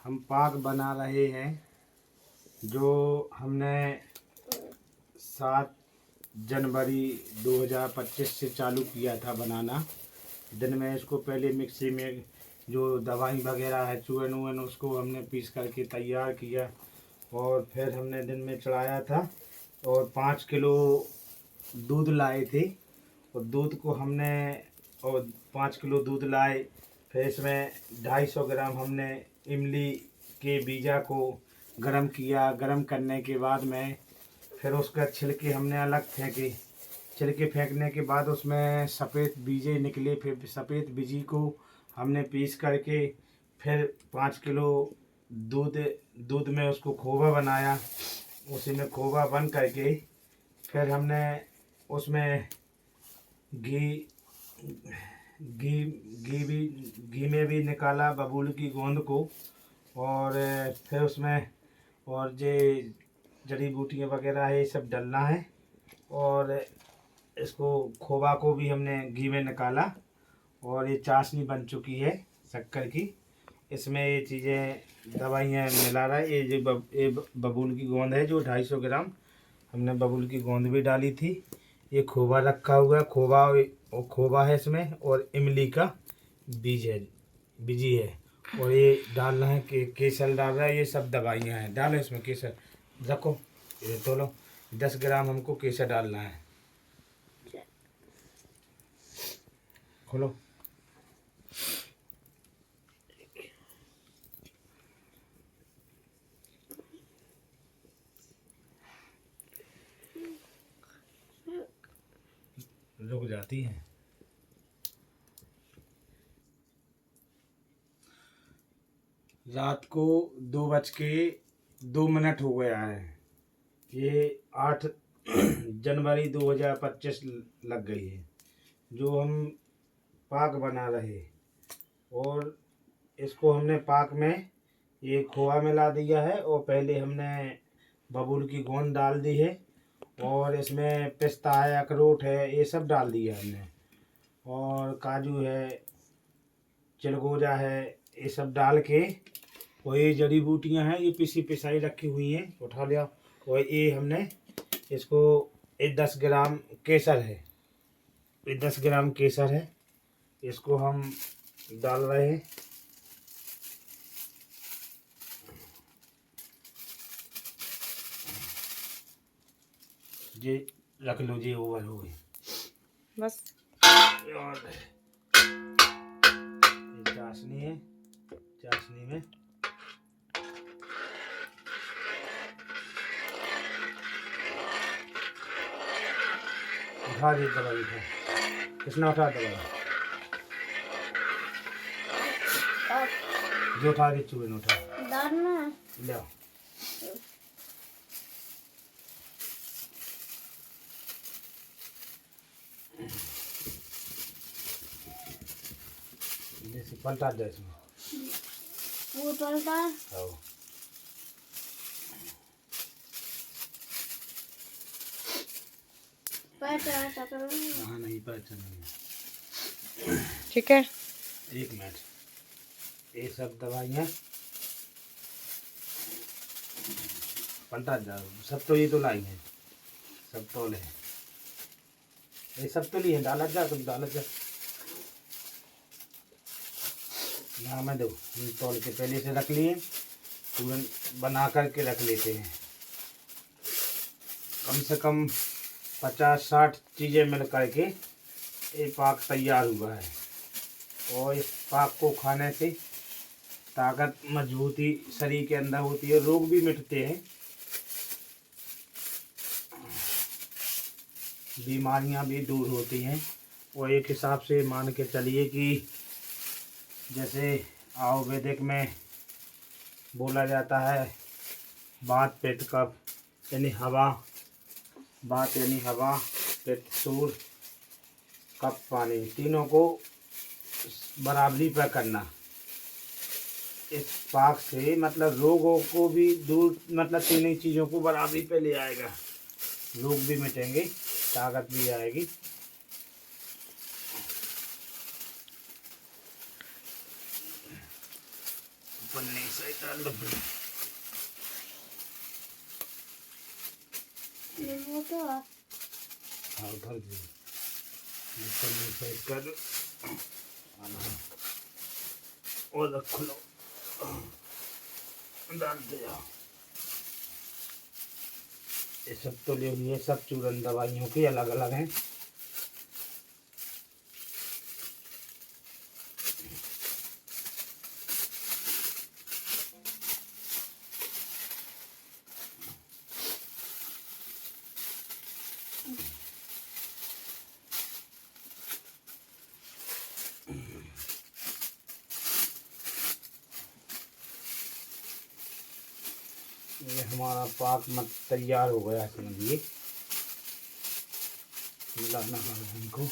हम पाक बना रहे हैं जो हमने 7 जनवरी 2025 से चालू किया था बनाना। दिन में इसको पहले मिक्सी में जो दवाई वगैरह है चूरन वूरन उसको हमने पीस करके तैयार किया और फिर हमने दिन में चढ़ाया था और 5 किलो दूध लाए थे और दूध को हमने और 5 किलो दूध लाए। फिर इसमें 250 ग्राम हमने इमली के बीजा को गरम किया। गरम करने के बाद में फिर उसका छिलके हमने अलग फेंके। छिलके फेंकने के बाद उसमें सफ़ेद बीजे निकले। फिर सफ़ेद बीजी को हमने पीस करके फिर 5 किलो दूध में उसको खोवा बनाया। उसी में खोवा बन करके फिर हमने उसमें घी में भी निकाला बबूल की गोंद को और फिर उसमें और जे जड़ी बूटियाँ वगैरह है ये सब डालना है और इसको खोवा को भी हमने घी में निकाला और ये चाशनी बन चुकी है शक्कर की। इसमें ये चीज़ें दवाइयाँ मिला रहा है। ये बबूल की गोंद है जो 250 ग्राम हमने बबूल की गोंद भी डाली थी। ये खोवा रखा हुआ है, खोवा है इसमें और इमली का बीजी है और ये डालना है केसर डाल रहा है। ये सब दवाइयाँ हैं। डालो इसमें केसर रखो। ये तोलो 10 ग्राम हमको केसर डालना है। खोलो। रुक जाती है। रात को 2:02 हो गया है। ये 8 जनवरी 2025 लग गई है जो हम पाक बना रहे और इसको हमने पाक में ये खोआ मिला दिया है और पहले हमने बबूल की गोंद डाल दी है और इसमें पिस्ता है, अखरोट है, ये सब डाल दिया हमने और काजू है, चिलगोजा है, ये सब डाल के और ये जड़ी बूटियां हैं ये पिसाई रखी हुई हैं उठा लिया। और ये हमने इसको 10 ग्राम केसर है, ये 10 ग्राम केसर है, इसको हम डाल रहे हैं। जी रख लो जी, ओवर हो गई बस। और ये चाशनी है, चाशनी में उठा दी दवाई। उठा किसने उठा दवाई जो उठा दी चूरन उठा ले आओ। जैसे पलटा दे इसमें वो पलटा आओ। हाँ नहीं पहचान। ठीक है, 1 मिनट। ये सब दवाइयाँ पलटा जाओ। सब तो ये तो लाई हैं, सब तोल है, ये सब तो लिए डाला जा, तुम डाला जा यहाँ में दो। तोल के पहले से रख लिए, तुरंत बना करके रख लेते हैं। कम से कम 50-60 चीज़ें मिल करके ये पाक तैयार हुआ है और इस पाक को खाने से ताकत मजबूती शरीर के अंदर होती है, रोग भी मिटते हैं, बीमारियां भी दूर होती हैं। और एक हिसाब से मान के चलिए कि जैसे आयुर्वेदिक में बोला जाता है वात पित्त कफ यानी हवा, वात यानी हवा, पित्त सूर, कफ पानी, तीनों को बराबरी पर करना। इस पाक से मतलब रोगों को भी दूर, मतलब तीनों चीज़ों को बराबरी पे ले आएगा। रोग भी मिटेंगे, ताकत भी आएगी। पन्नी सही डाल दो फिर। ये मोटा है। हाँ उधर भी ये पन्नी सही कर दो। और रख लो, डाल दिया। ये सब तो ले लिए, सब चूरन दवाइयों के अलग अलग हैं। ये हमारा पाक मत तैयार हो गया, समझिए। मिलाना है इनको।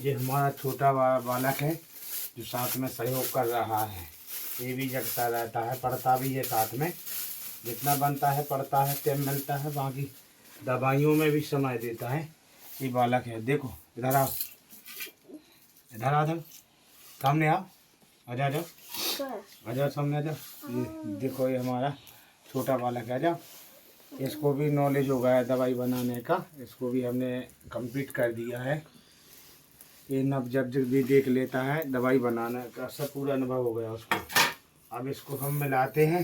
ये हमारा छोटा बालक है जो साथ में सहयोग कर रहा है। ये भी जगता रहता है, पढ़ता भी है साथ में। जितना बनता है पढ़ता है, टाइम मिलता है, बाकी दवाइयों में भी समय देता है। ये बालक है, देखो इधर आओ, इधर आ जाओ, सामने आओ, आ जाओ, आ जाओ सामने आ जाओ। ये देखो, ये हमारा छोटा बालक है। जाओ, इसको भी नॉलेज हो गया है दवाई बनाने का। इसको भी हमने कंप्लीट कर दिया है। ये नब जब भी देख लेता है, दवाई बनाने का सब पूरा अनुभव हो गया उसको। अब इसको हम मिलाते हैं।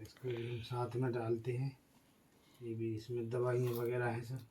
इसको हम साथ में डालते हैं। ये भी इसमें दवाइयाँ वगैरह हैं सब।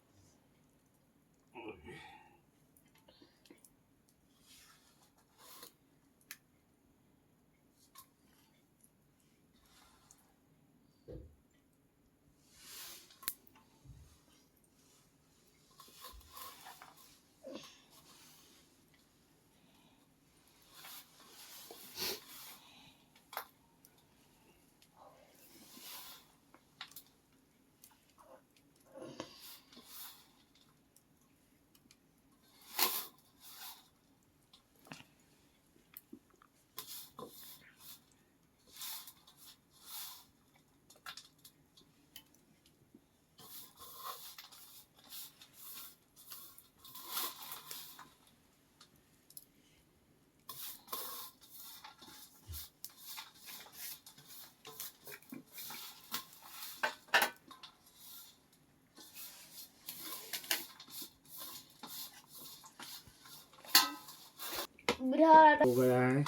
हो गया है।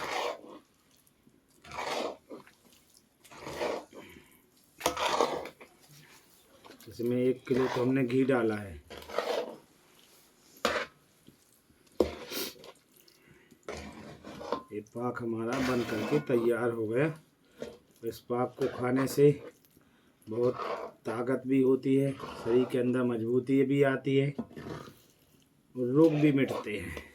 इसमें 1 किलो तो हमने घी डाला है। ये पाक हमारा बन करके तैयार हो गया। इस पाक को खाने से बहुत ताकत भी होती है, शरीर के अंदर मजबूती भी आती है और रोग भी मिटते हैं।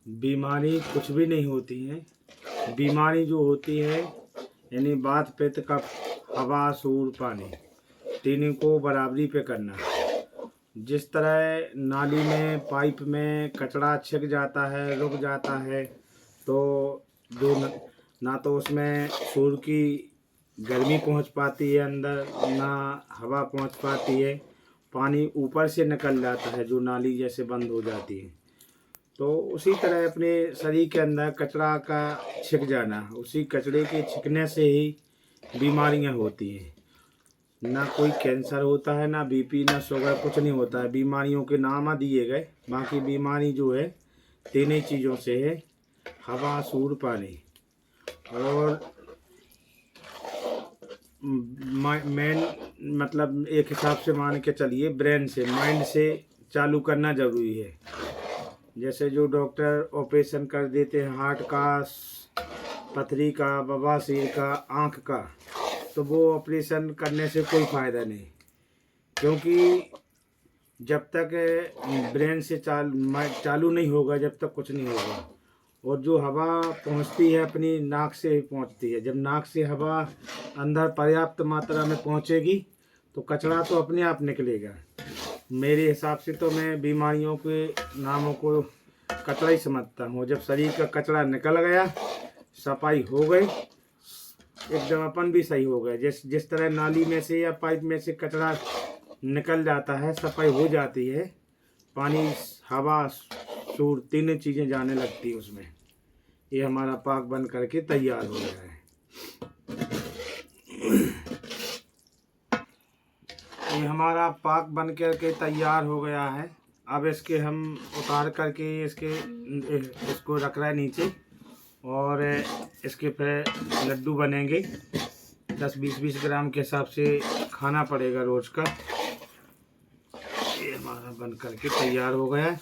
बीमारी कुछ भी नहीं होती है। बीमारी जो होती है यानी वात पित्त कफ हवा सूर पानी, तीनों को बराबरी पे करना। जिस तरह नाली में पाइप में कचरा छिक जाता है, रुक जाता है, तो जो ना तो उसमें सूर्य की गर्मी पहुंच पाती है अंदर, ना हवा पहुंच पाती है, पानी ऊपर से निकल जाता है जो नाली जैसे बंद हो जाती है। तो उसी तरह अपने शरीर के अंदर कचरा का छिक जाना, उसी कचरे के छिकने से ही बीमारियां होती हैं। ना कोई कैंसर होता है, ना बीपी, ना शुगर, कुछ नहीं होता है। बीमारियों के नाम दिए गए, बाकी बीमारी जो है 3 ही चीज़ों से है, हवा, सूर्य, पानी। और मेन मतलब एक हिसाब से मान के चलिए, ब्रेन से, माइंड से चालू करना ज़रूरी है। जैसे जो डॉक्टर ऑपरेशन कर देते हैं हार्ट का, पथरी का, बवासीर का, आँख का, तो वो ऑपरेशन करने से कोई फ़ायदा नहीं, क्योंकि जब तक ब्रेन से चालू नहीं होगा, जब तक कुछ नहीं होगा। और जो हवा पहुंचती है अपनी नाक से ही पहुंचती है। जब नाक से हवा अंदर पर्याप्त मात्रा में पहुंचेगी तो कचरा तो अपने आप निकलेगा। मेरे हिसाब से तो मैं बीमारियों के नामों को कचरा ही समझता हूँ। जब शरीर का कचरा निकल गया, सफाई हो गई, एकदम अपन भी सही हो गए। जिस तरह नाली में से या पाइप में से कचरा निकल जाता है, सफाई हो जाती है, पानी, हवा, सूर्य, 3 चीज़ें जाने लगती है उसमें। ये हमारा पाक बन करके तैयार हो गया है। ये हमारा पाक बन करके तैयार हो गया है। अब इसके हम उतार करके इसको रख रहे हैं नीचे, और इसके फिर लड्डू बनेंगे। 10-20 ग्राम के हिसाब से खाना पड़ेगा रोज़ का। ये हमारा बन करके तैयार हो गया है।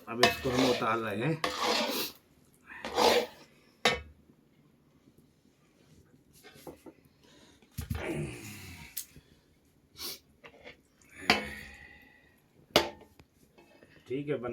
अब इसको हम उतार रहे हैं। ठीक है, बन